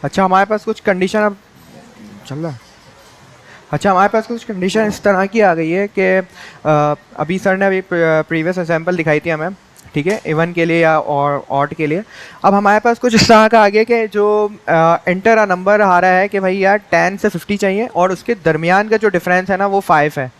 अच्छा हमारे पास कुछ कंडीशन अब चल रहा है। अच्छा हमारे पास कुछ कंडीशन इस तरह की आ गई है कि अभी सर ने अभी प्रीवियस एग्जांपल दिखाई थी हमें, ठीक है, इवन के लिए या और ऑड के लिए। अब हमारे पास कुछ इस तरह का आ गया कि जो एंटर अ नंबर आ रहा है कि भाई यार 10 से 50 चाहिए और उसके दरमियान का जो डिफरेंस है ना वो 5 है,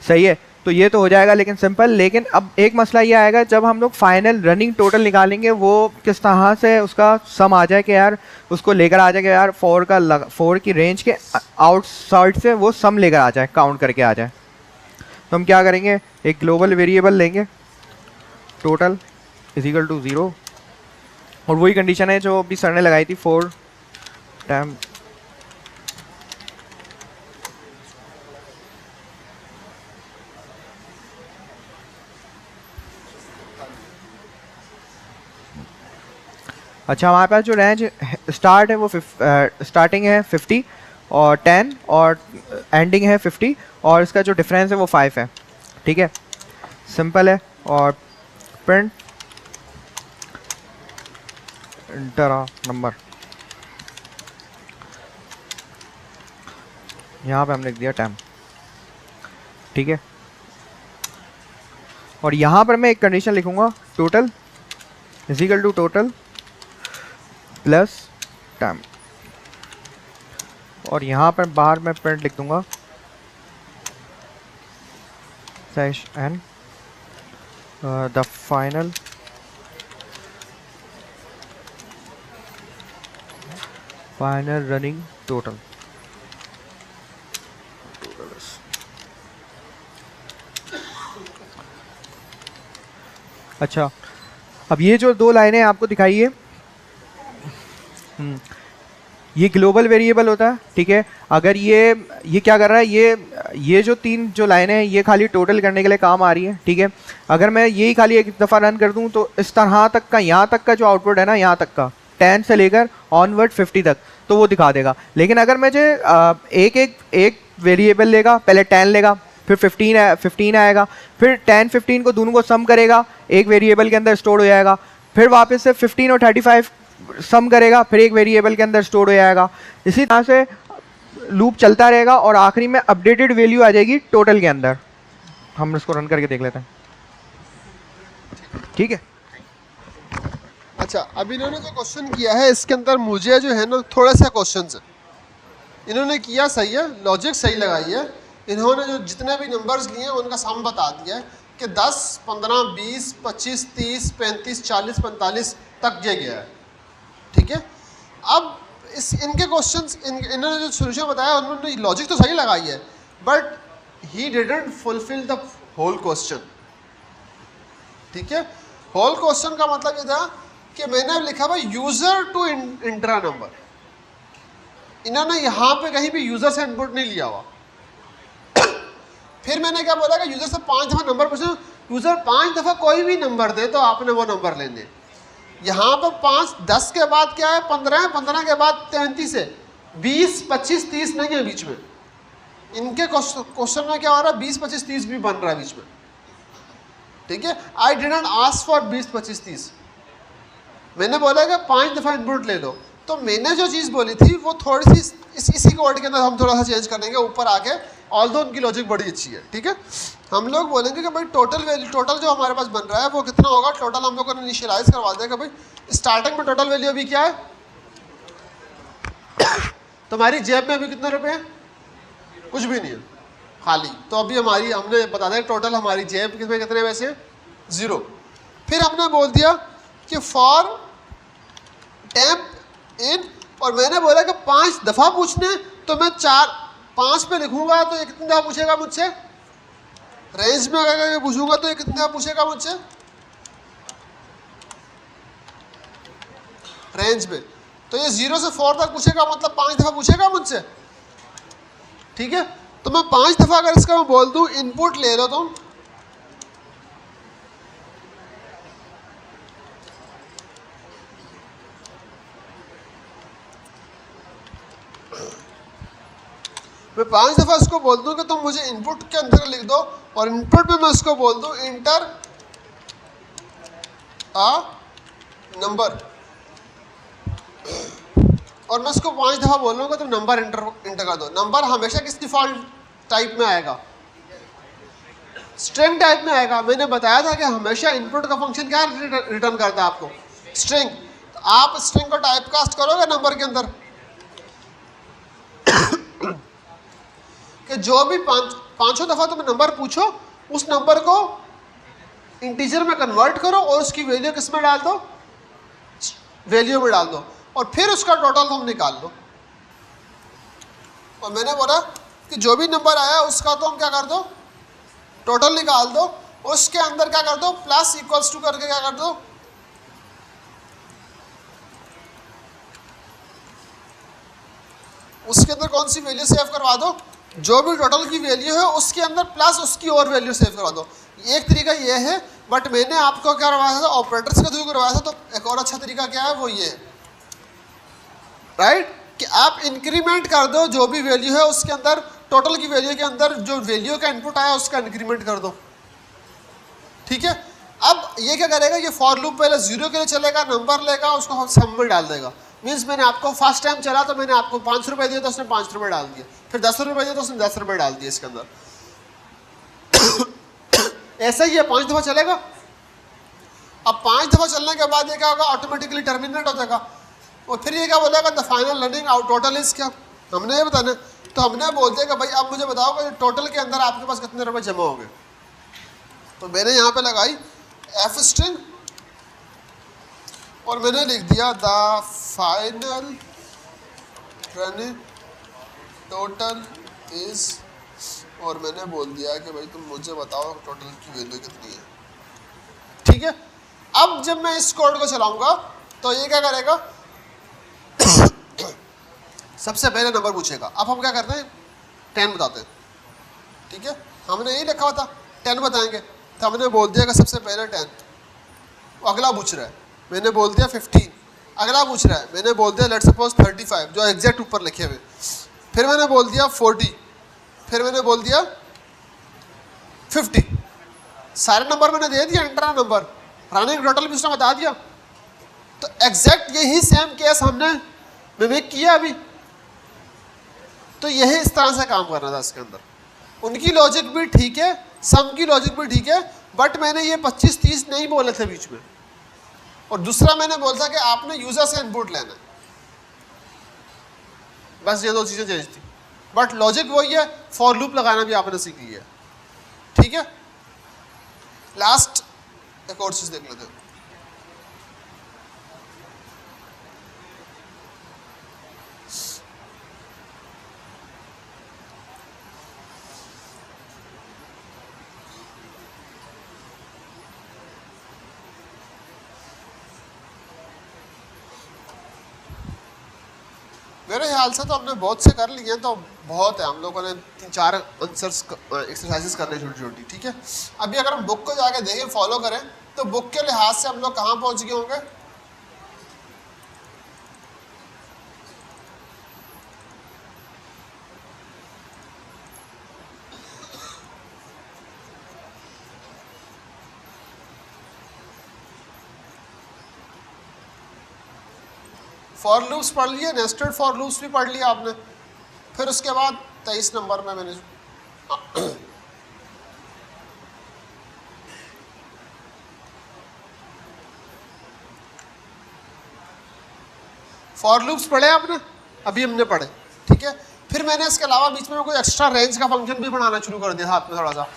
सही है। तो ये तो हो जाएगा लेकिन सिंपल, लेकिन अब एक मसला ये आएगा जब हम लोग फाइनल रनिंग टोटल निकालेंगे वो किस तरह से उसका सम आ जाए कि यार उसको लेकर आ जाए कि यार 4 की रेंज के आउटसाइड से वो सम लेकर आ जाए, काउंट करके आ जाए। तो हम क्या करेंगे, एक ग्लोबल वेरिएबल लेंगे टोटल इज इक्वल टू 0, और वही कंडीशन है जो अभी सर ने लगाई थी 4 टाइम। अच्छा हमारे पास जो रेंज स्टार्ट है वो स्टार्टिंग है 50 और 10 और एंडिंग है 50, और इसका जो डिफरेंस है वो 5 है, ठीक है, सिंपल है। और प्रिंट इंटर नंबर, यहाँ पे हमने लिख दिया 10, ठीक है। और यहाँ पर मैं एक कंडीशन लिखूंगा total is equal to total plus 10, और यहाँ पर बाहर मैं प्रिंट लिख दूंगा slash n the final running total. अच्छा अब ये जो दो लाइनें आपको दिखाई है, ये ग्लोबल वेरिएबल होता है, ठीक है। अगर ये क्या कर रहा है, ये जो तीन जो लाइनें हैं ये खाली टोटल करने के लिए काम आ रही है, ठीक है। अगर मैं यही खाली एक दफ़ा रन कर दूं तो इस तरह तक का, यहाँ तक का जो आउटपुट है ना, यहाँ तक का 10 से लेकर ऑनवर्ड 50 तक, तो वो दिखा देगा। लेकिन अगर मुझे एक वेरिएबल लेगा, पहले 10 लेगा, फिर 15 आएगा, फिर 10 15 को दोनों को सम करेगा, एक वेरिएबल के अंदर स्टोर हो जाएगा, फिर वापस से 15 और 35 सम करेगा, फिर एक वेरिएबल के अंदर स्टोर हो जाएगा। इसी तरह से लूप चलता रहेगा और आखिरी में अपडेटेड वैल्यू आ जाएगी टोटल के अंदर। हम इसको रन करके देख लेते हैं, ठीक है। अच्छा अब इन्होंने जो क्वेश्चन किया है इसके अंदर मुझे जो है ना थोड़ा सा क्वेश्चन है, इन्होंने किया सही है, लॉजिक सही लगाई है। इन्होंने जो जितने भी नंबर्स लिए हैं उनका सम बता दिया है कि 10 15 20 25 30 35 40 45 तक ये गया है, ठीक है। अब इनके क्वेश्चंस इन्होंने जो सोल्यूशन बताया उन्होंने लॉजिक तो सही लगाई है, but he didn't fulfil the whole question, ठीक है। होल क्वेश्चन का मतलब ये था कि मैंने लिखा हुआ यूजर टू इंट्रा नंबर, इन्होंने यहाँ पे कहीं भी यूजर से इनपुट नहीं लिया हुआ। फिर मैंने क्या बोला कि यूजर से 5 दफ़ा नंबर पूछो, यूजर 5 दफ़ा कोई भी नंबर दे तो आपने वो नंबर लेने। यहाँ पर 5 10 के बाद क्या है 15 है, 15 के बाद 33 है, 20 25 30 नहीं है बीच में। इनके क्वेश्चन में क्या हो रहा है 20 25 30 भी बन रहा है बीच में, ठीक है। आई डिडंट आस्क फॉर 20 25 30, मैंने बोला कि 5 दफ़ा इनपुट ले लो। तो मैंने जो चीज़ बोली थी वो थोड़ी सी इसी कोड के अंदर हम थोड़ा सा चेंज करेंगे ऊपर आके, ऑल्दो उनकी लॉजिक बड़ी अच्छी है, ठीक है। हम लोग बोलेंगे कि भाई टोटल जो हमारे पास बन रहा है वो कितना होगा। टोटल हम लोगों ने इनिशियलाइज करवा दिया कि भाई स्टार्टिंग में टोटल वैल्यू अभी क्या है, तुम्हारी जेब में अभी कितने रुपए हैं, कुछ भी नहीं है, खाली। तो अभी हमने बता दिया टोटल हमारी जेब में कितने पैसे हैं, 0। फिर हमने बोल दिया कि फॉर टेम्प इन, और मैंने बोला कि 5 दफ़ा पूछने, तो मैं 5 पे लिखूंगा तो ये कितनी दफ़ा पूछेगा मुझसे, रेंज में अगर पूछूंगा तो ये कितनी दफ़ा पूछेगा मुझसे, रेंज में। तो ये 0 से 4 तक पूछेगा, मतलब 5 दफ़ा पूछेगा मुझसे, ठीक है। तो मैं 5 दफ़ा अगर इसका मैं बोल दूं इनपुट ले लो तुम, मैं 5 दफ़ा इसको बोल दूं कि तुम मुझे इनपुट के अंदर लिख दो, और इनपुट में मैं इसको बोल दूं इंटर अ नंबर, और मैं उसको 5 दफ़ा बोलूँगा तो नंबर इंटर कर दो। नंबर हमेशा किस डिफ़ॉल्ट टाइप में आएगा? स्ट्रिंग टाइप में आएगा। मैंने बताया था कि हमेशा इनपुट का फंक्शन क्या रिटर्न करता है आपको? स्ट्रिंग। तो आप स्ट्रिंग को टाइप कास्ट करोगे नंबर के अंदर कि जो भी पाँचों दफ़ा तुम नंबर पूछो उस नंबर को इंटीजर में कन्वर्ट करो और उसकी वैल्यू किस में डाल दो? वैल्यू में डाल दो और फिर उसका टोटल तुम निकाल लो। और मैंने बोला कि जो भी नंबर आया उसका तुम क्या कर दो? टोटल निकाल दो। उसके अंदर क्या कर दो? प्लस इक्वल्स टू करके क्या कर दो? उसके अंदर कौन सी वैल्यू सेव करवा दो? जो भी टोटल की वैल्यू है उसके अंदर प्लस उसकी और वैल्यू सेव करवा दो। एक तरीका ये है, बट मैंने आपको क्या करवाया था? ऑपरेटर्स के थ्रू करवाया था। तो एक और अच्छा तरीका क्या है? वो ये है, राइट, कि आप इंक्रीमेंट कर दो जो भी वैल्यू है उसके अंदर, टोटल की वैल्यू के अंदर जो वैल्यू का इनपुट आया उसका इंक्रीमेंट कर दो। ठीक है। अब ये क्या करेगा? ये फॉर लूप पहले 0 के लिए चलेगा, नंबर लेगा, उसको सम में डाल देगा। मीन्स मैंने आपको फर्स्ट टाइम चला तो मैंने आपको 5 रुपये दिए तो उसने 5 रुपये डाल दिए, फिर 10 रुपये दिए तो उसने 10 रुपये डाल दिए इसके अंदर। ऐसा ही है, 5 दफ़ा चलेगा। अब 5 दफ़ा चलने के बाद ये क्या होगा? ऑटोमेटिकली टर्मिनेट हो जाएगा। और फिर ये क्या बोलेगा? The final running out total is क्या? हमने ये बताना। तो हमने बोल दिया कि भाई अब मुझे बताओ कि टोटल के अंदर आपके पास कितने रुपए जमा हो गए। तो मैंने यहाँ पे लगाई एफ स्ट्रिंग और मैंने लिख दिया the final running total is, और मैंने बोल दिया कि भाई तुम मुझे बताओ टोटल की वैल्यू कितनी है। ठीक है। अब जब मैं इस कोड को चलाऊंगा तो ये क्या करेगा? सबसे पहले नंबर पूछेगा। अब हम क्या करते हैं? 10 बताते हैं। ठीक है, हमने यही लिखा हुआ था 10 बताएंगे, तो हमने बोल दिया कि सबसे पहले 10। अगला पूछ रहा है, मैंने बोल दिया 15। अगला पूछ रहा है, मैंने बोल दिया लेट्स सपोज 35, जो एग्जैक्ट ऊपर लिखे हुए। फिर मैंने बोल दिया 40, फिर मैंने बोल दिया 50। सारे नंबर मैंने दे दिया, इंटर नंबर, रनिंग टोटल भी उसने बता दिया। तो एग्जैक्ट यही सेम केस हमने मिमिक किया अभी। तो यही इस तरह से काम करना था इसके अंदर। उनकी लॉजिक भी ठीक है, सम की लॉजिक भी ठीक है, बट मैंने ये 25-30 नहीं बोले थे बीच में। और दूसरा मैंने बोला था कि आपने यूजर से इनपुट लेना है। बस ये 2 चीज़ें चेंज थी, बट लॉजिक वही है। फॉर लूप लगाना भी आपने सीख लिया। ठीक है। लास्ट एक और चीज़ देख लेते हैं। मेरे ख्याल से तो हमने बहुत से कर लिए हैं, तो बहुत है। हम लोगों ने 3-4 आंसर्स एक्सरसाइजेस करने छोटी छोटी। ठीक है। अभी अगर हम बुक को जाके देखें, फॉलो करें, तो बुक के लिहाज से हम लोग कहाँ पहुँच गए होंगे? फॉर लूप्स पढ़ लिए, नेस्टेड फॉर लूप्स भी पढ़ लिया आपने। फिर उसके बाद 23 नंबर में मैंने फॉर लूप्स पढ़े आपने, अभी हमने पढ़े। ठीक है। फिर मैंने इसके अलावा बीच में कोई एक्स्ट्रा रेंज का फंक्शन भी बनाना शुरू कर दिया था हाथ में थोड़ा सा।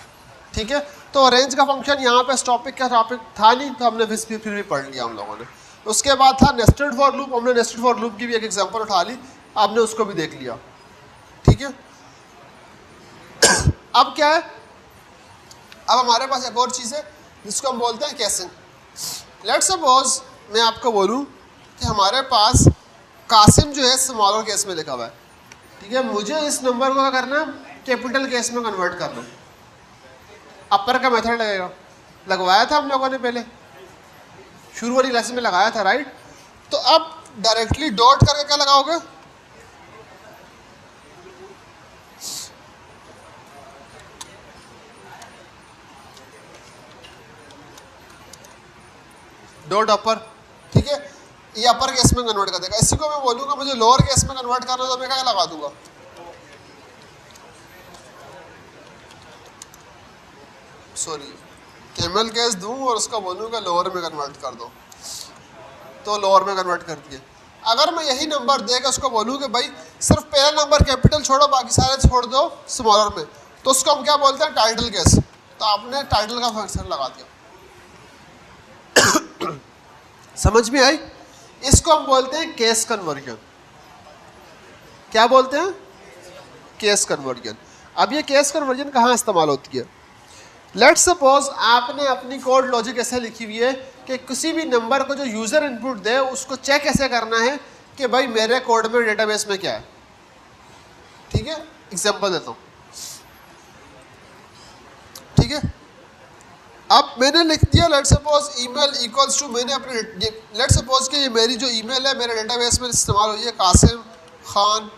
ठीक है। तो रेंज का फंक्शन यहाँ पे इस टॉपिक का टॉपिक था नहीं, तो हमने फिर भी पढ़ लिया हम लोगों ने। उसके बाद था नेस्टेड फॉर लूप, हमने नेस्टेड फॉर लूप की भी एक एग्जांपल उठा ली, आपने उसको भी देख लिया। ठीक है। अब क्या है? अब हमारे पास एक और चीज़ है जिसको हम बोलते हैं केसिंग। लेट्स सपोज मैं आपको बोलूँ कि हमारे पास कासिम जो है स्मॉलर केस में लिखा हुआ है। ठीक है। मुझे इस नंबर को क्या करना है? कैपिटल केस में कन्वर्ट करना। अपर का मेथड लगेगा, लगवाया था हम लोगों ने पहले, शुरू वाली लेसन में लगाया था, राइट। तो अब डायरेक्टली डॉट करके क्या लगाओगे? डॉट अपर। ठीक है। ये अपर केस में कन्वर्ट कर देगा। इसी को मैं बोलूँगा मुझे लोअर केस में कन्वर्ट करना, तो मैं क्या लगा दूंगा, सॉरी कैमल केस दूँ और उसका बोलूँगा लोअर में कन्वर्ट कर दो, तो लोअर में कन्वर्ट कर दिए। अगर मैं यही नंबर दे के उसको बोलूँ कि भाई सिर्फ पहला नंबर कैपिटल छोड़ो बाकी सारे छोड़ दो स्मॉलर में, तो उसको हम क्या बोलते हैं, टाइटल केस। तो आपने टाइटल का फंक्शन लगा दिया। समझ में आई? इसको हम बोलते हैं केस कन्वर्जन। क्या बोलते हैं? Case conversion. अब ये केस कन्वर्जन कहाँ इस्तेमाल होती है? लेट्स सपोज आपने अपनी कोड लॉजिक ऐसे लिखी हुई है कि किसी भी नंबर को जो यूज़र इनपुट दे उसको चेक ऐसे करना है कि भाई मेरे कोड में डेटाबेस में क्या है। ठीक है, एग्जांपल देता हूँ। ठीक है, अब मैंने लिख दिया let's suppose email equals to, मैंने अपने लेट्स सपोज कि ये मेरी जो ईमेल है मेरे डेटाबेस में इस्तेमाल हुई है कासिम खान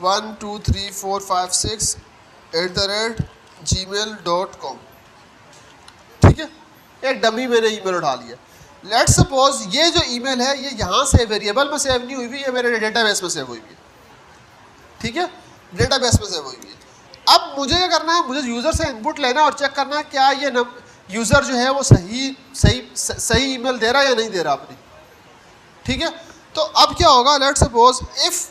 12345 6@gmail.com। ठीक है, एक डमी मैंने ईमेल उठा लिया। लेट्स सपोज ये जो ईमेल है ये यहाँ से वेरिएबल में सेव नहीं हुई हुई, ये मेरे डेटाबेस में सेव हुई हुई है। ठीक है, डेटाबेस में सेव हुई हुई है। अब मुझे क्या करना है, मुझे यूज़र से इनपुट लेना और चेक करना है क्या ये यूज़र जो है वो सही ईमेल दे रहा है या नहीं दे रहा अपनी। ठीक है, तो अब क्या होगा, let's suppose if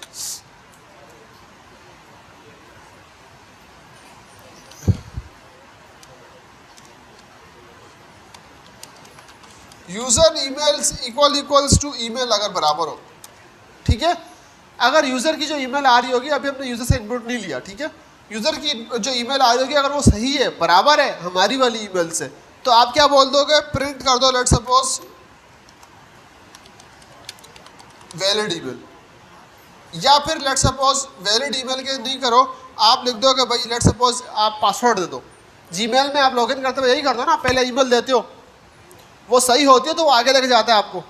user emails equals to email अगर बराबर हो। ठीक है, अगर यूज़र की जो ईमेल आ रही होगी, अभी हमने यूज़र से इनपुट नहीं लिया, ठीक है, यूज़र की जो ईमेल आ रही होगी अगर वो सही है, बराबर है हमारी वाली ईमेल से, तो आप क्या बोल दोगे, प्रिंट कर दो लेट्स सपोज वैलिड ईमेल। या फिर लेट्स सपोज वैलिड ईमेल के नहीं करो, आप लिख दो कि भाई लेट्स सपोज आप पासवर्ड दे दो। जीमेल में आप लॉगिन करते हो यही कर दो ना, पहले ईमेल देते हो, वो सही होती है तो वो आगे लेके जाता है आपको।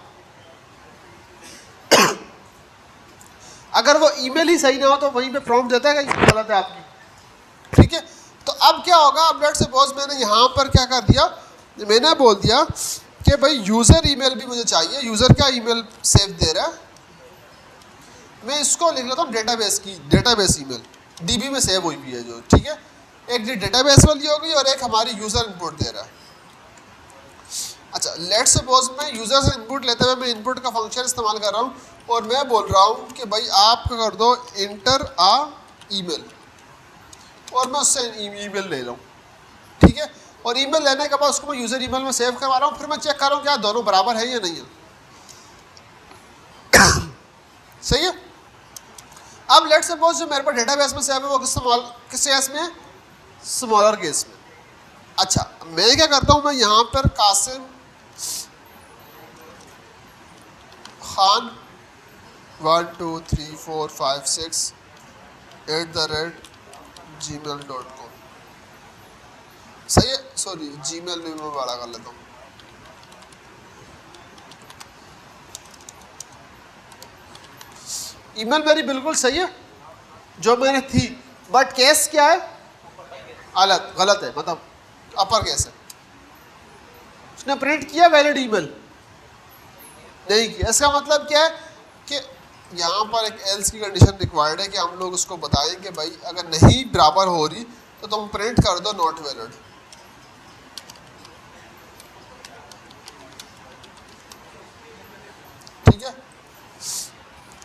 अगर वो ईमेल ही सही ना हो तो वहीं पे प्रॉम्प्ट देता है कि गलत है आपकी। ठीक है, तो अब क्या होगा, अब लेट्स सपोज मैंने यहाँ पर क्या कर दिया, मैंने बोल दिया कि भाई यूज़र ईमेल भी मुझे चाहिए, यूज़र क्या ईमेल सेव दे रहा है, मैं इसको लिख लेता हूँ डेटाबेस ईमेल डीबी में सेव हुई भी है जो। ठीक है, एक डेटाबेस वाली होगी और एक हमारी यूज़र इनपुट दे रहा है। अच्छा, लेट्स सपोज मैं यूज़र से इनपुट लेते हुए मैं इनपुट का फंक्शन इस्तेमाल कर रहा हूँ और मैं बोल रहा हूँ कि भाई आप कर दो इंटर आ ईमेल, और मैं उससे ईमेल ले रहा हूँ। ठीक है, और ईमेल लेने के बाद उसको मैं यूज़र ईमेल में सेव करवा रहा हूँ, फिर मैं चेक कर रहा हूँ क्या दोनों बराबर है या नहीं है। सही है। अब लेट्स सपोज जो मेरे पास डेटाबेस में सेव है वो किस केस में है, स्मॉलर केस में। अच्छा, मैं क्या करता हूँ, मैं यहाँ पर कासिम खान 12345 6@gmail.com। सही है, सॉरी जीमेल में मैं बड़ा कर लेता हूँ। ईमेल मेरी बिल्कुल सही है जो मैंने थी, बट केस क्या है, गलत है, मतलब अपर केस है। उसने प्रिंट किया वैलिड ईमेल नहीं किया। इसका मतलब क्या है कि यहाँ पर एक एल्स की कंडीशन रिक्वायर्ड है कि हम लोग उसको बताएं कि भाई अगर नहीं बराबर हो रही तो तुम प्रिंट कर दो नॉट वैलिड। ठीक है,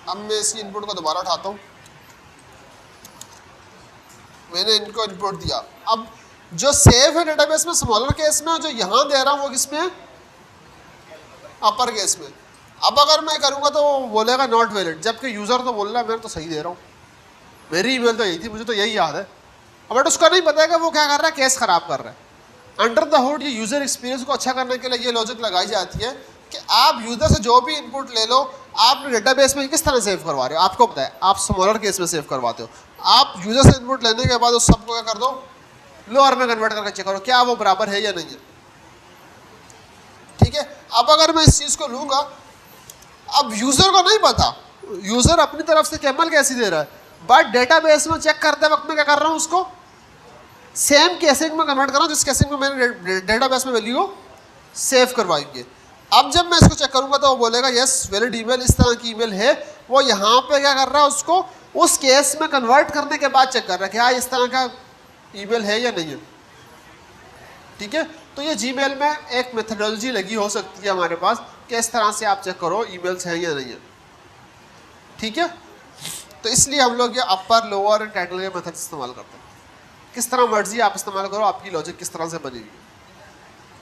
अब मैं इसकी इनपुट को दोबारा उठाता हूँ। मैंने इनको इनपुट दिया। अब जो सेव है डेटाबेस में स्मॉलर केस में, जो यहाँ दे रहा हूँ वो किस में है, अपर केस में। अब अगर मैं करूँगा तो वो बोलेगा नॉट वैलिड, जबकि यूज़र तो बोल रहा है मैं तो सही दे रहा हूँ, मेरी ईमेल तो यही थी, मुझे तो यही याद है। बट उसका नहीं पता है कि वो क्या कर रहा है, केस ख़राब कर रहा है। अंडर द हुड ये यूज़र एक्सपीरियंस को अच्छा करने के लिए ये लॉजिक लगाई जाती है कि आप यूज़र से जो भी इनपुट ले लो, आप डेटाबेस में किस तरह सेव करवा रहे हो, आपको पता है, आप स्मॉलर केस में सेव करवाते हो। आप यूज़र से इनपुट लेने के बाद उस सबको क्या कर दो, लोअर में कन्वर्ट करके चेक करो क्या वो बराबर है या नहीं है। ठीक है, अब अगर मैं इस चीज़ को लूँगा, अब यूज़र को नहीं पता, यूज़र अपनी तरफ से कैमल कैसी दे रहा है, बट डेटाबेस में चेक करते वक्त मैं क्या कर रहा हूँ, उसको सेम केसिंग में कन्वर्ट कर रहा हूँ जिस केसिंग में मैंने डेटाबेस में वैल्यू को सेव करवाई है। अब जब मैं इसको चेक करूंगा तो वो बोलेगा यस वैलिड ईमेल, इस तरह की ईमेल है। वो यहाँ पे क्या कर रहा है, उसको उस केस में कन्वर्ट करने के बाद चेक कर रहा है कि हाँ इस तरह का ईमेल है या नहीं है। ठीक है, तो ये जीमेल में एक मेथडोलॉजी लगी हो सकती है हमारे पास कि इस तरह से आप चेक करो ईमेल्स हैं या नहीं है। ठीक है, तो इसलिए हम लोग ये अपर लोअर एंड टाइटल के मेथड इस्तेमाल करते हैं। किस तरह मर्जी आप इस्तेमाल करो, आपकी लॉजिक किस तरह से बनेगी।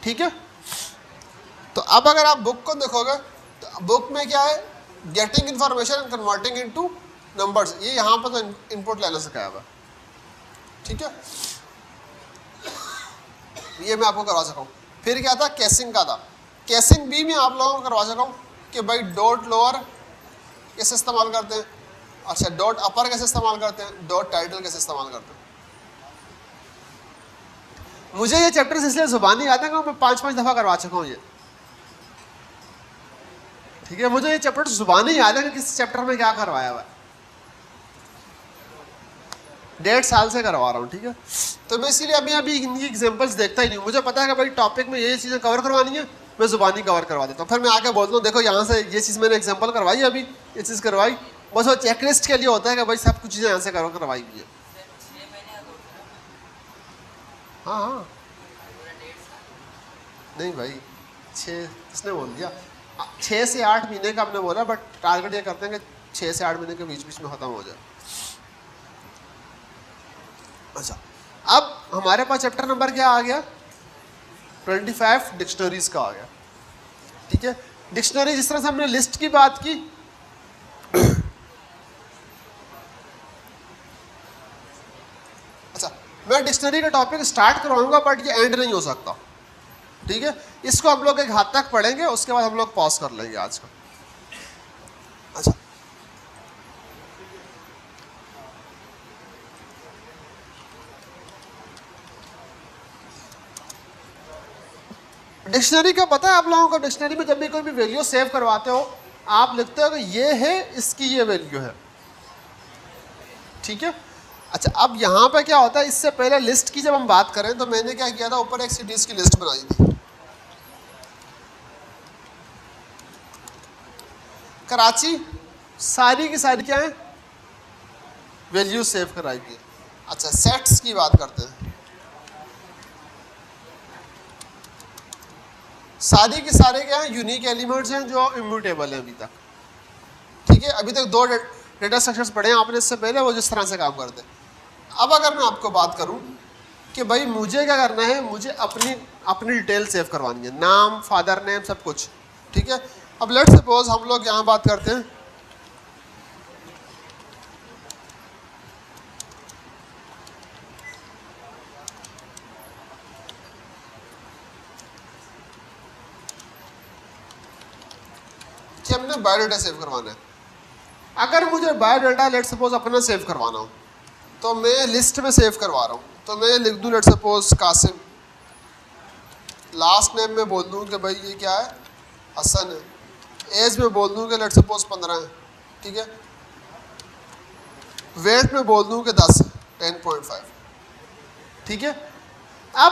ठीक है, तो अब अगर आप बुक को देखोगे तो बुक में क्या है, getting information and converting into numbers, ये यहाँ पर तो इनपुट लेने से क्या हुआ। ठीक है, ये मैं आपको करवा सका हूँ। फिर क्या था, केसिंग का था। केसिंग भी मैं आप लोगों को करवा सका हूँ कि भाई डॉट लोअर कैसे इस्तेमाल करते हैं, अच्छा डॉट अपर कैसे इस्तेमाल करते हैं, डॉट टाइटल कैसे इस्तेमाल करते हैं। मुझे ये चैप्टर्स इसलिए जुबानी याद है कि मैं 5-5 दफ़ा करवा चुका हूँ ये। ठीक है, मुझे ये चैप्टर जुबानी याद है कि किस चैप्टर में क्या करवाया हुआ है। 1.5 साल से करवा रहा हूँ। ठीक है, तो मैं इसीलिए अभी इनकी एग्जांपल्स देखता ही नहीं हूँ। मुझे पता है कि भाई टॉपिक में ये चीज़ें कवर करवानी है, मैं जुबानी कवर करवा देता हूँ। फिर मैं आके बोलता हूँ देखो यहाँ से ये चीज़ मैंने एग्जांपल करवाई, अभी ये चीज़ करवाई, बस वो चेकलिस्ट के लिए होता है कि भाई सब कुछ चीज़ें यहाँ से कवर करवाई हुई है। हाँ हाँ, नहीं भाई 6 किसने बोल दिया, 6 से 8 महीने का हमने बोला, बट टारगेट ये करते हैं कि 6 से 8 महीने के बीच बीच में ख़त्म हो जाए। अच्छा, अब हमारे पास चैप्टर नंबर क्या आ गया, 25 डिक्शनरीज का आ गया। ठीक है, डिक्शनरी जिस तरह से हमने लिस्ट की बात की, अच्छा मैं डिक्शनरी का टॉपिक स्टार्ट करवाऊंगा बट ये एंड नहीं हो सकता। ठीक है, इसको हम लोग एक हाथ तक पढ़ेंगे, उसके बाद हम लोग पॉज कर लेंगे आज का। अच्छा, डिक्शनरी का पता है आप लोगों को, डिक्शनरी में जब भी कोई भी वैल्यू सेव करवाते हो आप लिखते हो कि ये है, इसकी ये वैल्यू है। ठीक है, अच्छा अब यहाँ पे क्या होता है, इससे पहले लिस्ट की जब हम बात करें तो मैंने क्या किया था, ऊपर एक सिटीज की लिस्ट बनाई थी। कराची सारी की सारी क्या है, वैल्यू सेव कराई गई। अच्छा सेट्स की बात करते हैं, सारी के सारे क्या हैं, यूनिक एलिमेंट्स हैं जो इम्यूटेबल हैं अभी तक। ठीक है, अभी तक 2 डेटा स्ट्रक्चर्स पढ़े हैं आपने इससे पहले, वो जिस तरह से काम करते हैं। अब अगर मैं आपको बात करूं कि भाई मुझे क्या करना है, मुझे अपनी डिटेल सेव करवानी है, नाम, फादर नेम, सब कुछ। ठीक है, अब लेट्स सपोज हम लोग यहाँ बात करते हैं कि हमने बायोडाटा सेव करवाना है। अगर मुझे बायोडाटा लेट्स सपोज अपना सेव करवाना हो तो मैं लिस्ट में सेव करवा रहा हूँ, तो मैं लिख दूँ let's suppose Kasim, last name में बोल दूँ कि भाई ये क्या है, हसन है, एज में बोल दूँ कि लेट्स सपोज 15 है। ठीक है, वेट में बोल दूँ कि 10.5। ठीक है, अब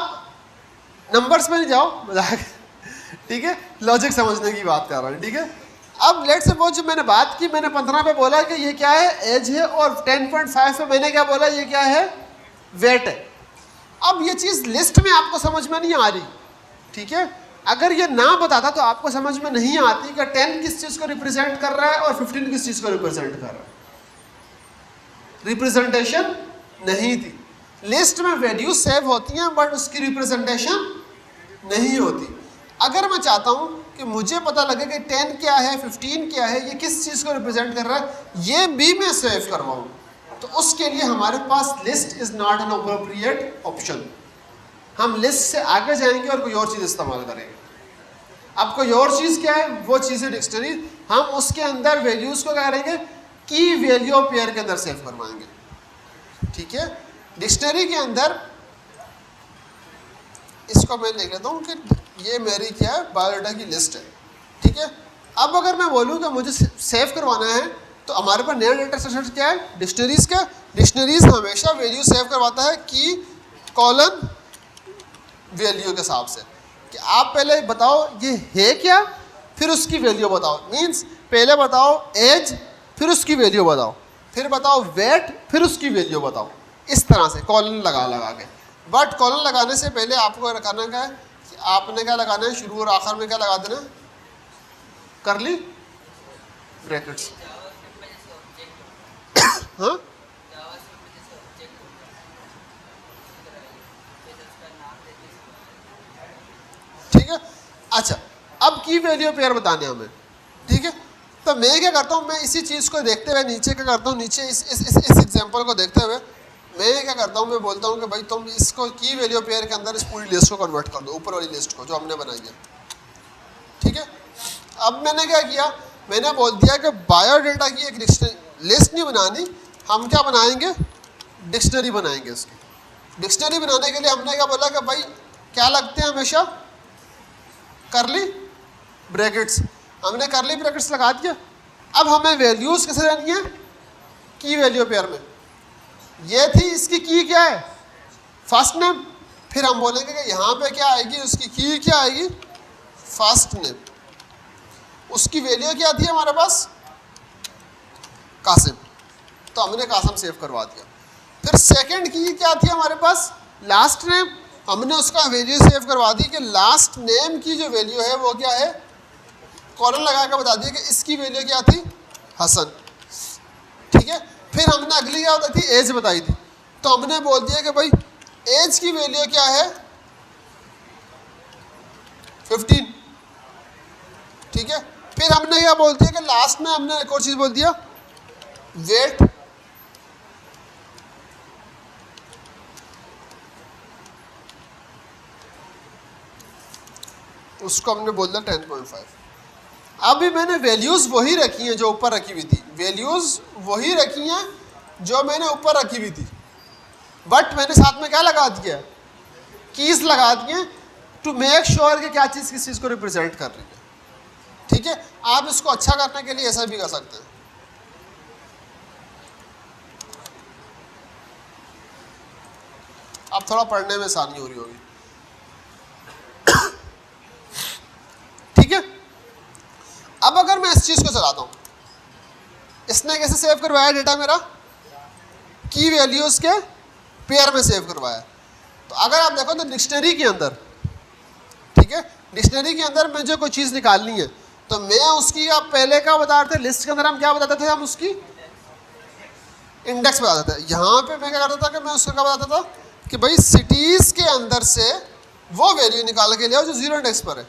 नंबर्स में नहीं जाओ, मजाक। ठीक है, लॉजिक समझने की बात कर रहा हूँ। ठीक है, अब लेट सपोज जो मैंने बात की, मैंने 15 पे बोला कि ये क्या है, एज है, और 10.5 पे मैंने क्या बोला, ये क्या है, वेट है। अब ये चीज़ लिस्ट में आपको समझ में नहीं आ रही। ठीक है, अगर ये ना बताता तो आपको समझ में नहीं आती कि 10 किस चीज़ को रिप्रेजेंट कर रहा है और 15 किस चीज़ को रिप्रेजेंट कर रहा है। रिप्रेजेंटेशन नहीं थी। लिस्ट में वैल्यू सेव होती हैं बट उसकी रिप्रेजेंटेशन नहीं होती। अगर मैं चाहता हूँ कि मुझे पता लगे कि 10 क्या है, 15 क्या है, ये किस चीज़ को रिप्रेजेंट कर रहा है, ये भी मैं सेव करवाऊँ, तो उसके लिए हमारे पास list is not an appropriate option. हम लिस्ट से आगे जाएंगे और कोई और चीज़ इस्तेमाल करेंगे। अब कोई और चीज़ क्या है, वो चीज़ है डिक्शनरी। हम उसके अंदर वैल्यूज़ को क्या करेंगे, की वैल्यू पेयर के अंदर सेव करवाएंगे। ठीक है, डिक्शनरी के अंदर इसको मैं लिख लेता हूँ कि ये मेरी क्या है, बायोडाटा की लिस्ट है। ठीक है, अब अगर मैं बोलूँ कि मुझे सेव करवाना है तो हमारे पास नया डेटा स्ट्रक्चर क्या है, डिक्शनरीज का। डिक्शनरीज हमेशा वैल्यू सेव करवाता है की कॉलन वैल्यू के हिसाब से, कि आप पहले बताओ ये है क्या फिर उसकी वैल्यू बताओ। मीन्स पहले बताओ एज, फिर उसकी वैल्यू बताओ, फिर बताओ वेट, फिर उसकी वैल्यू बताओ। इस तरह से कॉलन लगा लगा के। बट कॉलन लगाने से पहले आपको करना क्या है कि आपने क्या लगाना है, शुरू और आखिर में क्या लगा देना है, करली ब्रैकेट्स। हाँ ठीक है। अच्छा, अब की वैल्यू पेयर बताने हमें, ठीक है। तो मैं क्या करता हूँ, मैं इसी चीज़ को देखते हुए नीचे क्या करता हूँ, नीचे इस एग्जांपल को देखते हुए मैं क्या करता हूँ, मैं बोलता हूँ कि भाई तुम इसको की वैल्यू पेयर के अंदर इस पूरी लिस्ट को कन्वर्ट कर दो, ऊपर वाली लिस्ट को जो हमने बनाई है, ठीक है। अब मैंने क्या किया, मैंने बोल दिया कि बायोडाटा की एक लिस्ट नहीं बनानी, हम क्या बनाएंगे, डिक्शनरी बनाएंगे। इसकी डिक्शनरी बनाने के लिए हमने क्या बोला कि भाई क्या लगते हैं हमेशा, करली ब्रैकेट्स। हमने करली ब्रैकेट्स लगा दिया। अब हमें वैल्यूज कैसे लेनी है, की वैल्यू पेयर में। ये थी इसकी की क्या है, फर्स्ट नेम। फिर हम बोलेंगे कि यहाँ पे क्या आएगी, उसकी की क्या आएगी, फर्स्ट नेम। उसकी वैल्यू क्या थी हमारे पास, कासिम, तो हमने कासिम सेव करवा दिया। फिर सेकंड की क्या थी हमारे पास, लास्ट नेम। हमने उसका वैल्यू सेव करवा दी कि लास्ट नेम की जो वैल्यू है वो क्या है, कॉलन लगा कर बता दिया कि इसकी वैल्यू क्या थी, हसन, ठीक है। फिर हमने अगली क्या बताई थी, एज बताई थी। तो हमने बोल दिया कि भाई एज की वैल्यू क्या है, 15, ठीक है। फिर हमने क्या बोल दिया कि लास्ट में हमने एक और चीज़ बोल दिया, वेट। उसको हमने बोल दिया 10.5। अभी मैंने वैल्यूज़ वही रखी हैं जो ऊपर रखी हुई थी, वैल्यूज़ वही रखी हैं जो मैंने ऊपर रखी हुई थी, बट मैंने साथ में क्या लगा दिया, कीज लगा दिए, टू मेक श्योर कि क्या चीज़ किस चीज़ को रिप्रेजेंट कर रही है, ठीक है। आप इसको अच्छा करने के लिए ऐसा भी कर सकते हैं। अब थोड़ा पढ़ने में आसानी हो रही होगी, ठीक है। अब अगर मैं इस चीज़ को चलाता हूँ, इसने कैसे सेव करवाया डेटा मेरा, की वैल्यूज़ के पेयर में सेव करवाया। तो अगर आप देखो तो डिक्शनरी के अंदर, ठीक है, डिक्शनरी के अंदर मैं जो कोई चीज़ निकालनी है तो मैं उसकी, आप पहले क्या बता रहे थे, लिस्ट के अंदर हम क्या बताते थे, हम उसकी इंडेक्स बताते थे। यहाँ पे मैं क्या करता था कि मैं उसका क्या बताता था कि भाई सिटीज़ के अंदर से वो वैल्यू निकाल के ले आओ जो 0 इंडेक्स पर है।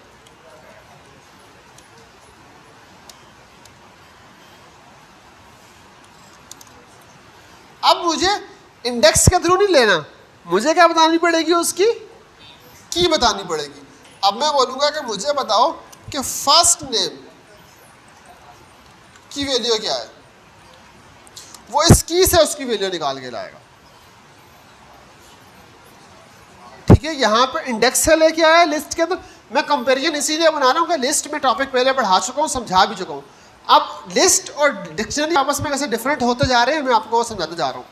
अब मुझे इंडेक्स के थ्रू नहीं लेना, मुझे क्या बतानी पड़ेगी, उसकी की बतानी पड़ेगी। अब मैं बोलूँगा कि मुझे बताओ कि फर्स्ट नेम की वैल्यू क्या है, वो इस की से उसकी वैल्यू निकाल के लाएगा, ठीक है। यहाँ पर इंडेक्स से लेके आया लिस्ट के अंदर। मैं कंपैरिजन इसीलिए बना रहा हूँ कि लिस्ट में टॉपिक पहले पढ़ा चुका हूँ, समझा भी चुका हूँ। अब लिस्ट और डिक्शनरी आपस में कैसे डिफरेंट होते जा रहे हैं मैं आपको समझाते जा रहा हूँ,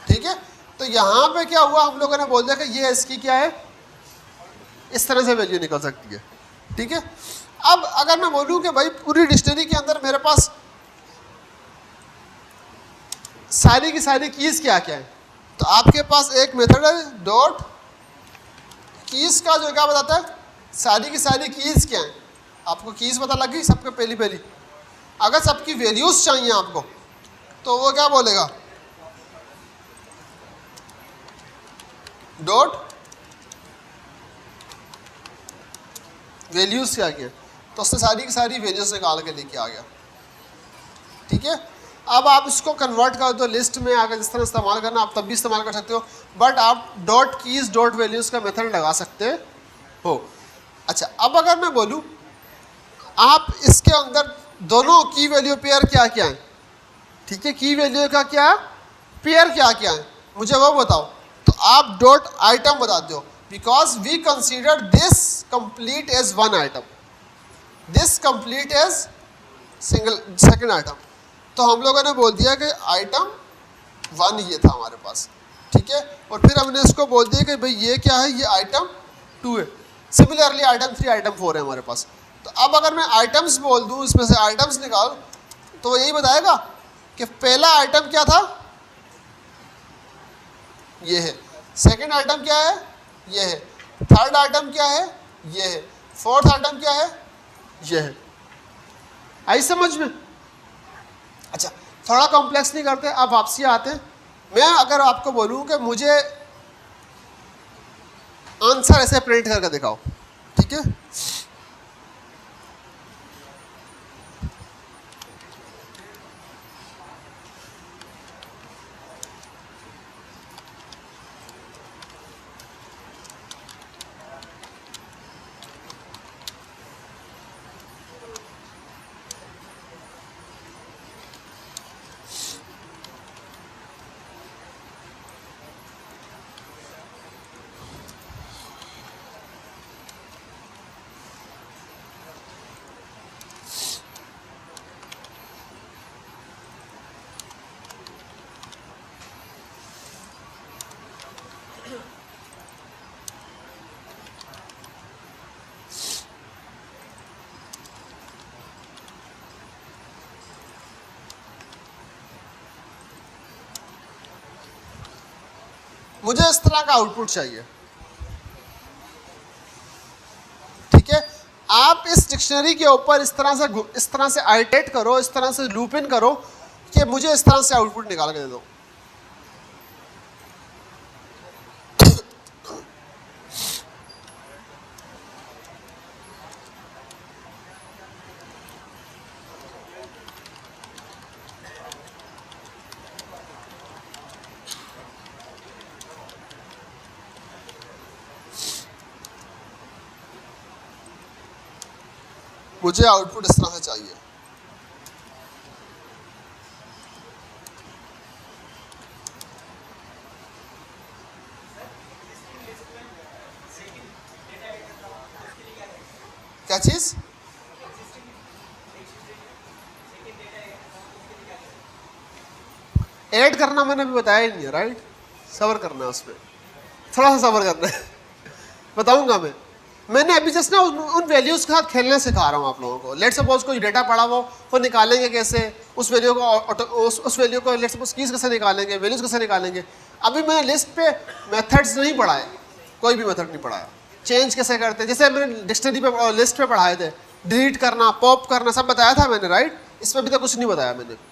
ठीक है। तो यहाँ पे क्या हुआ, हम लोगों ने बोल दिया कि ये इसकी क्या है, इस तरह से वैल्यू निकल सकती है, ठीक है। अब अगर मैं बोलूँ कि भाई पूरी डिक्शनरी के अंदर मेरे पास सारी की सारी कीज क्या क्या है, तो आपके पास एक मेथड है डॉट कीज का, जो क्या बताता है सारी की सारी कीज क्या है। आपको कीज पता लग गई सबके पहली पहली। अगर सबकी वैल्यूज चाहिए आपको तो वो क्या बोलेगा, डॉट वैल्यूज क्या क्या, तो उसने सारी की सारी वैल्यूज निकाल के लेके आ गया, ठीक है। अब आप इसको कन्वर्ट कर दो लिस्ट में, अगर जिस तरह इस्तेमाल करना आप तब भी इस्तेमाल कर सकते हो, बट आप डॉट कीज डॉट वैल्यूज का मेथड लगा सकते हो। अच्छा, अब अगर मैं बोलूँ आप इसके अंदर दोनों की वैल्यू पेयर क्या क्या है, ठीक है, की वैल्यू का क्या पेयर क्या क्या है मुझे वो बताओ। तो आप डॉट आइटम बता दो, because we consider this complete as one item, this complete as single second item. तो हम लोगों ने बोल दिया कि आइटम 1 ये था हमारे पास, ठीक है। और फिर हमने इसको बोल दिया कि भाई ये क्या है, ये आइटम 2 है। सिमिलरली आइटम 3 आइटम 4 है हमारे पास। तो अब अगर मैं आइटम्स बोल दूं, इसमें से आइटम्स निकाल, तो वो यही बताएगा कि पहला आइटम क्या था, ये है। सेकंड आइटम क्या है, ये है। थर्ड आइटम क्या है, ये है। फोर्थ आइटम क्या है, ये है। आई समझ में? अच्छा, थोड़ा कॉम्प्लेक्स नहीं करते, अब वापसी आते हैं। मैं अगर आपको बोलूं कि मुझे आंसर ऐसे प्रिंट करके दिखाओ, ठीक है? मुझे इस तरह का आउटपुट चाहिए, ठीक है? आप इस डिक्शनरी के ऊपर इस तरह से आइटरेट करो, इस तरह से लूप इन करो कि मुझे इस तरह से आउटपुट निकाल के दे दो। मुझे आउटपुट इस तरह से चाहिए। क्या चीज? ऐड करना मैंने अभी बताया ही नहीं है, राइट? सब्र करना है, उसमें थोड़ा सा सब्र करना है। बताऊंगा मैंने अभी जस्ट ना उन वैल्यूज के साथ खेलने सिखा रहा हूँ आप लोगों को। लेट सपोज कोई डेटा पड़ा वो निकालेंगे कैसे, उस वैल्यू को उस वैल्यू को लेट सपोज कीज कैसे निकालेंगे, वैल्यूज कैसे निकालेंगे। अभी मैंने लिस्ट पे मेथड्स नहीं पढ़ाए, कोई भी मेथड नहीं पढ़ाया। चेंज कैसे करते हैं, जैसे मैंने डिक्शनरी पे लिस्ट पे पढ़ाए थे, डिलीट करना, पॉप करना, सब बताया था मैंने, राइट? इसमें अभी तक कुछ नहीं बताया मैंने।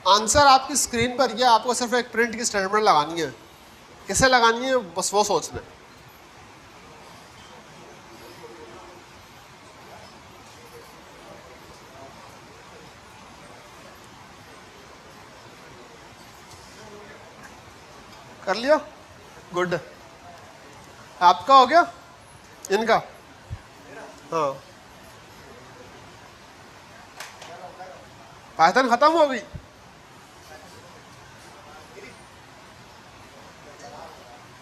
आंसर आपकी स्क्रीन पर, यह आपको सिर्फ एक प्रिंट की स्टेटमेंट लगानी है। कैसे लगानी है बस वो सोचना है। कर लिया? गुड। आपका हो गया? इनका? हाँ, पाइथन खत्म हो गई?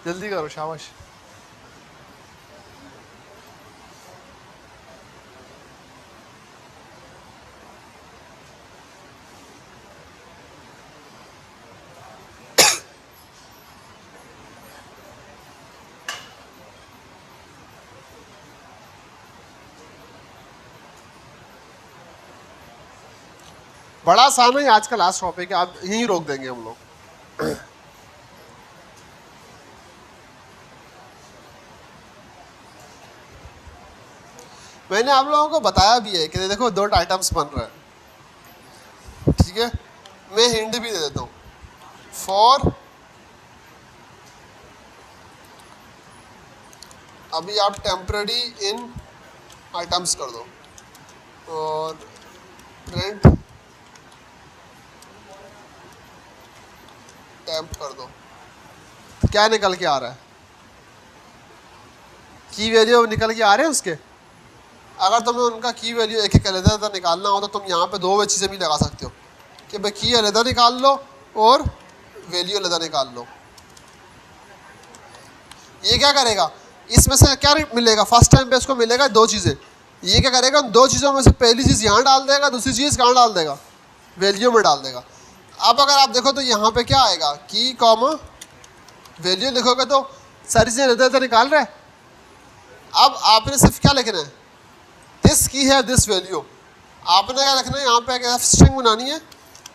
जल्दी करो, शाबाश। बड़ा आसान है आज का लास्ट टॉपिक है, आप यहीं रोक देंगे हम लोग। मैंने आप लोगों को बताया भी है कि देखो 2 आइटम्स बन रहे हैं, ठीक है? मैं हिंट भी दे देता हूँ। फॉर, अभी आप टेम्पररी इन आइटम्स कर दो और प्रिंट टेम्प कर दो, क्या निकल के आ रहा है? की वैल्यू निकल के आ रहे हैं उसके। अगर तुम्हें उनका की वैल्यू एक एक अलग निकालना हो तो तुम यहाँ पे 2 चीज़ें भी लगा सकते हो। कि भाई की अलहदा निकाल लो और वैल्यू अलहदा निकाल लो। ये क्या करेगा, इसमें से क्या मिलेगा, फर्स्ट टाइम पे इसको मिलेगा दो चीज़ें। ये क्या करेगा, उन दो चीज़ों में से पहली चीज़ यहाँ डाल देगा, दूसरी चीज़ कहाँ डाल देगा, वैल्यू में डाल देगा। अब अगर आप देखो तो यहाँ पे क्या आएगा, की कॉमा वैल्यू लिखोगे तो सारी चीज़ें इधर उधर निकाल रहा है। अब आपने सिर्फ क्या लिखना है, दिस की है दिस वैल्यू। आपने क्या लिखना है, यहाँ पे एक स्ट्रिंग बनानी है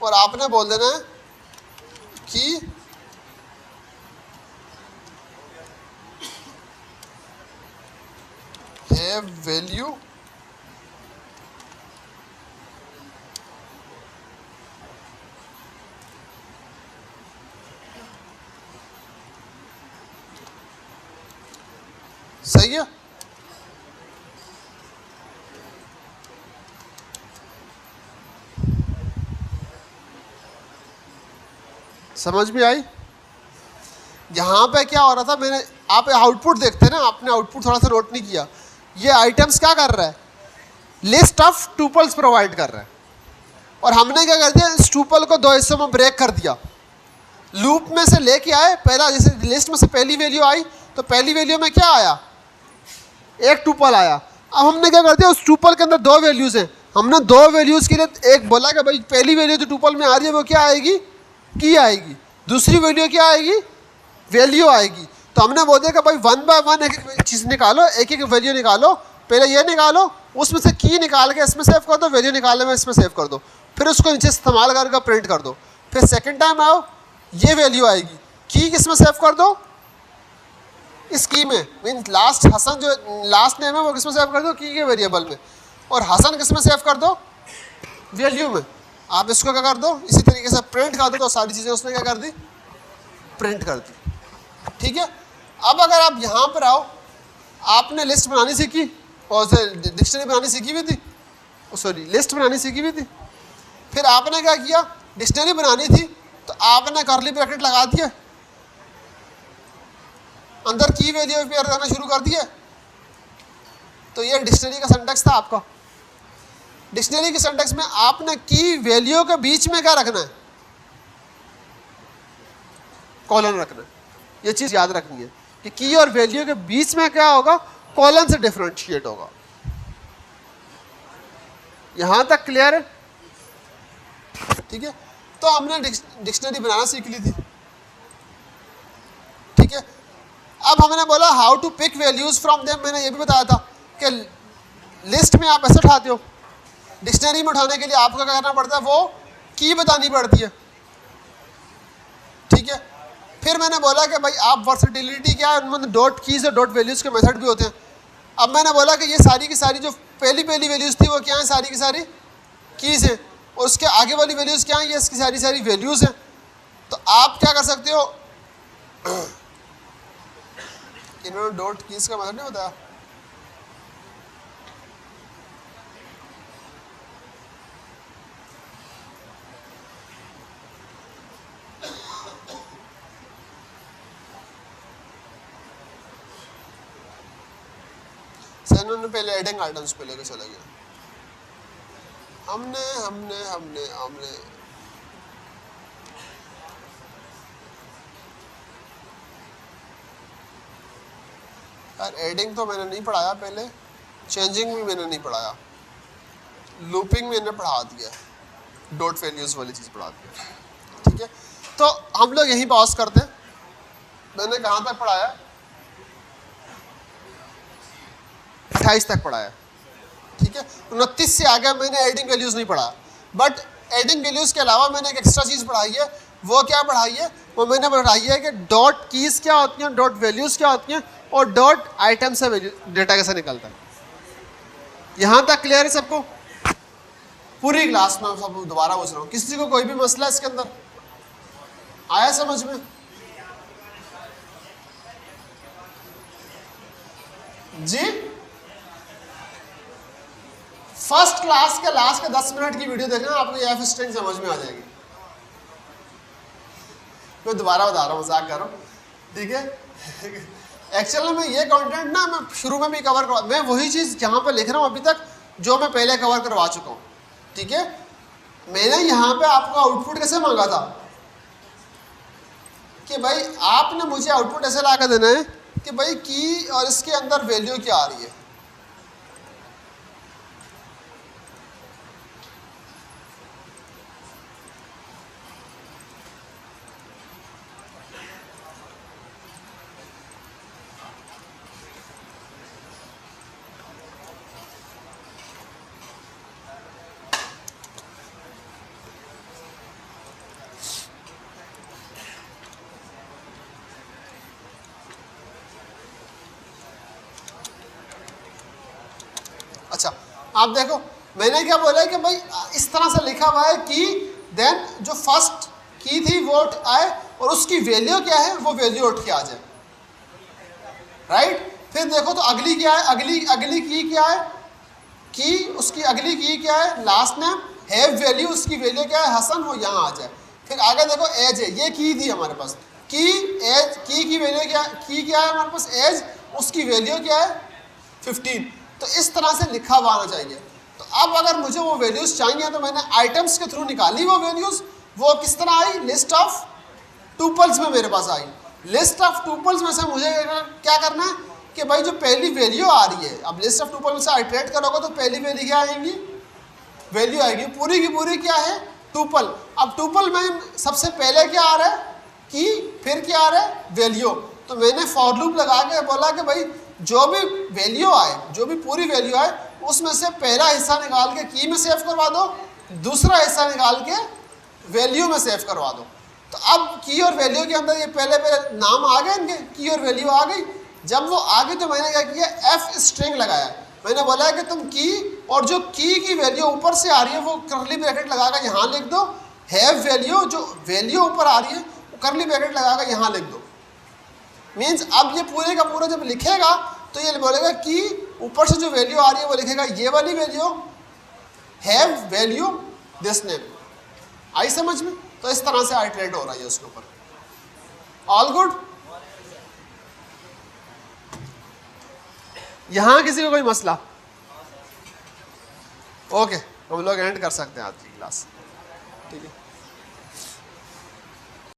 और आपने बोल देना है कि है वैल्यू सही है। समझ में आई। यहाँ पे क्या हो रहा था, मैंने आप आउटपुट देखते हैं ना, आपने आउटपुट थोड़ा सा नोट नहीं किया। ये आइटम्स क्या कर रहा है, लिस्ट ऑफ टुपल्स प्रोवाइड कर रहा है। और हमने क्या कर दिया, इस टुपल को दो हिस्सों में ब्रेक कर दिया। लूप में से लेके आए, पहला जैसे लिस्ट में से पहली वैल्यू आई तो पहली वैल्यू में क्या आया, एक टुपल आया। अब हमने क्या कर दिया, उस टुपल के अंदर दो वैल्यूज़ हैं, हमने दो वैल्यूज़ के लिए एक बोला कि भाई पहली वैल्यू जो टुपल में आ रही है वो क्या आएगी, की आएगी, दूसरी वैल्यू क्या आएगी, वैल्यू आएगी। तो हमने बोल दिया कि भाई वन बाय वन एक एक चीज़ निकालो, एक एक वैल्यू निकालो। पहले ये निकालो, उसमें से की निकाल के इसमें सेव कर दो, वैल्यू निकालने में इसमें सेव कर दो, फिर उसको नीचे इस्तेमाल करके प्रिंट कर दो। फिर सेकंड टाइम आओ, ये वैल्यू आएगी, की किस में सेव कर दो, इस की में, मीन लास्ट हसन जो लास्ट नेम है वो किस में सेव कर दो, की के वेरिएबल में, और हसन किस में सेव कर दो, वैल्यू में। आप इसको क्या कर दो, इसी तरीके से प्रिंट कर दो, तो सारी चीज़ें उसने क्या कर दी, प्रिंट कर दी। ठीक है। अब अगर आप यहाँ पर आओ, आपने लिस्ट बनानी सीखी और डिक्शनरी बनानी सीखी हुई थी, सॉरी लिस्ट बनानी सीखी हुई थी। फिर आपने क्या किया, डिक्शनरी बनानी थी तो आपने कर्ली ब्रैकेट लगा दिया, अंदर की वैल्यू पेयर करना शुरू कर दिया। तो ये डिक्शनरी का सिंटैक्स था आपका। डिक्शनरी के सिंटैक्स में आपने की वैल्यू के बीच में क्या रखना है, कॉलन रखना है। ये चीज़ याद रखनी है कि की और वैल्यू के बीच में क्या होगा, कॉलन से डिफरेंशिएट होगा। यहां तक क्लियर है। ठीक है। तो हमने डिक्शनरी बनाना सीख ली थी। ठीक है। अब हमने बोला how to pick values from them. मैंने ये भी बताया था कि लिस्ट में आप ऐसे उठाते हो, डिक्शनरी में उठाने के लिए आपको क्या करना पड़ता है, वो की बतानी पड़ती है। ठीक है। फिर मैंने बोला कि भाई आप वर्सेटिलिटी क्या है, उनमें डॉट कीज और डॉट वैल्यूज़ के मेथड भी होते हैं। अब मैंने बोला कि ये सारी की सारी जो पहली वैल्यूज़ थी वो क्या है, सारी की सारी कीज़ हैं, और उसके आगे वाली वैल्यूज़ क्या हैं, ये इसकी सारी सारी वैल्यूज़ हैं। तो आप क्या कर सकते हो, इन्होंने डॉट कीज़ का मतलब नहीं बताया, उन्होंने पहले एडिंग आइटम्स पे लेके चला गया। हमने हमने हमने हमने यार एडिंग तो मैंने नहीं पढ़ाया पहले, चेंजिंग भी मैंने नहीं पढ़ाया, लूपिंग मैंने पढ़ा दिया, डॉट वैल्यूज वाली चीज़ पढ़ा दिया। ठीक है। तो हम लोग यहीं पॉज करते हैं। मैंने कहाँ तक पढ़ाया, 28 तक पढ़ाया। ठीक है। 29 से आगे मैंने एडिंग वैल्यूज़ नहीं पढ़ा, बट एडिंग वैल्यूज़ के अलावा मैंने एक एक्स्ट्रा चीज़ पढ़ाई है। वो क्या पढ़ाई है, वो मैंने पढ़ाई है कि डॉट कीज़ क्या होती हैं, डॉट वैल्यूज़ क्या होती हैं, और डॉट आइटम से डेटा कैसे निकलता है। यहाँ तक क्लियर है सबको? पूरी क्लास में सब दोबारा पूछ रहा हूँ, किसी को कोई भी मसला इसके अंदर आया समझ में? जी, फर्स्ट क्लास के लास्ट के 10 मिनट की वीडियो देखना, आपको ये एफ स्ट्रिंग समझ में आ जाएगी। मैं दोबारा बता रहा हूँ, मजाक कर रहा हूँ। ठीक है। एक्चुअली में ये कंटेंट ना मैं शुरू में भी कवर करवा, मैं वही चीज़ जहाँ पे लिख रहा हूँ अभी तक जो मैं पहले कवर करवा चुका हूँ। ठीक है। मैंने यहाँ पे आपका आउटपुट कैसे मांगा था कि भाई आपने मुझे आउटपुट ऐसे ला कर देना है कि भाई की और इसके अंदर वैल्यू क्या आ रही है। अच्छा आप देखो मैंने क्या बोला है कि भाई इस तरह से लिखा हुआ है कि देन जो फर्स्ट की थी वो आए और उसकी वैल्यू क्या है वो वैल्यू उठ के आ जाए, राइट। फिर देखो तो अगली क्या है, अगली अगली की क्या है, की उसकी अगली की क्या है, लास्ट नेम हैव वैल्यू, उसकी वैल्यू क्या है हसन, वो यहाँ आ जाए। फिर आगे देखो एज है, ये की थी हमारे पास, की एज की वैल्यू क्या, की क्या है हमारे पास एज, उसकी वैल्यू क्या है 15। तो इस तरह से लिखा हुआ आना चाहिए। तो अब अगर मुझे वो वैल्यूज़ चाहिए तो मैंने आइटम्स के थ्रू निकाली वो वैल्यूज़, वो किस तरह आई, लिस्ट ऑफ टूपल्स में मेरे पास आई। लिस्ट ऑफ टूपल्स में से मुझे क्या करना है कि भाई जो पहली वैल्यू आ रही है, अब लिस्ट ऑफ टूपल में से आइटरेट करोगे तो पहली वैल्यू क्या आएगी, वैल्यू आएगी पूरी की पूरी क्या है टूपल। अब टूपल में सबसे पहले क्या आ रहा है की, फिर क्या आ रहा है वैल्यू। तो मैंने फॉर लूप लगा के बोला कि भाई जो भी वैल्यू आए, जो भी पूरी वैल्यू आए उसमें से पहला हिस्सा निकाल के की में सेव करवा दो, दूसरा हिस्सा निकाल के वैल्यू में सेव करवा दो। तो अब की और वैल्यू के अंदर ये पहले पहले नाम आ गए इनके, की और वैल्यू आ गई। जब वो आ गई तो मैंने क्या किया, एफ स्ट्रिंग लगाया। मैंने बोला है कि तुम की और जो की वैल्यू ऊपर से आ रही है वो करली ब्रैकेट लगाकर यहाँ लिख दो, हैव वैल्यू जो वैल्यू ऊपर आ रही है वो करली ब्रैकेट लगाकर यहाँ लिख दो। मीन्स अब ये पूरे का पूरा जब लिखेगा तो ये बोलेगा कि ऊपर से जो वैल्यू आ रही है वो लिखेगा ये वाली value, have value this name. आई समझ में? तो इस तरह से आइटरेट हो रहा है उसके ऊपर। All good? यहां किसी को कोई मसला? ओके हम लोग एंड कर सकते हैं आज की क्लास, ठीक है।